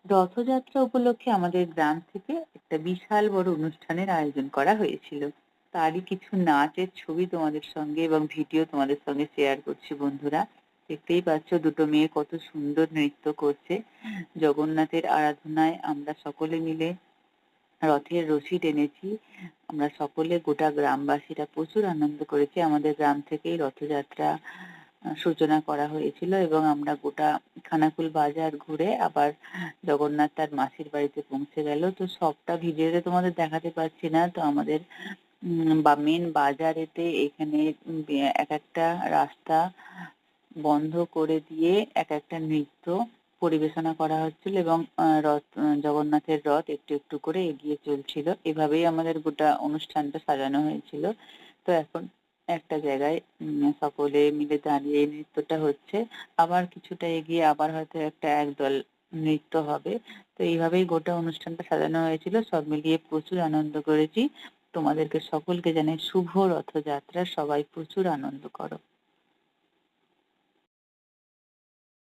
রথযাত্রা উপলক্ষে আমাদের গ্রাম থেকে একটা বিশাল বড় অনুষ্ঠানের আয়োজন করা হয়েছিল। তারই কিছু নাচের ছবি তোমাদের সঙ্গে এবং ভিডিও তোমাদের সঙ্গে শেয়ার করছি বন্ধুরা। দেখতেই পাচ্ছ দুটো মেয়ে কত সুন্দর নৃত্য করছে। জগন্নাথের আরাধনায় আমরা সকলে মিলে রথের রশি টেনেছি। আমরা সকলে গোটা গ্রামবাসীরা প্রচুর আনন্দ করেছি। আমাদের গ্রাম থেকেই রথযাত্রা সূচনা করা হয়েছিল এবং আমরা গোটা খানাকুল বাজার ঘুরে আবার জগন্নাথ তার মাসির বাড়িতে পৌঁছে গেল। তো সবটা ভিডিওতে তোমাদের দেখাতে পারছি না। তো আমাদের মেন বাজারেতে এখানে একেকটা রাস্তা বন্ধ করে দিয়ে একেকটা নৃত্য পরিবেশনা করা হচ্ছিল এবং জগন্নাথের রথ একটু একটু করে এগিয়ে চলছিল। এভাবেই আমাদের গোটা অনুষ্ঠানটা সাজানো হয়েছিল। তো এখন একটা জায়গায় সকলে মিলে দাঁড়িয়ে এই নৃত্যটা হচ্ছে। আবার কিছুটা এগিয়ে আবার হয়তো একদল নৃত্য হবে। তো এইভাবেই গোটা অনুষ্ঠানটা সাজানো হয়েছিল। সব মিলিয়ে প্রচুর আনন্দ করেছি। তোমাদেরকে সকলকে জানাই শুভ রথযাত্রা। সবাই প্রচুর আনন্দ করো।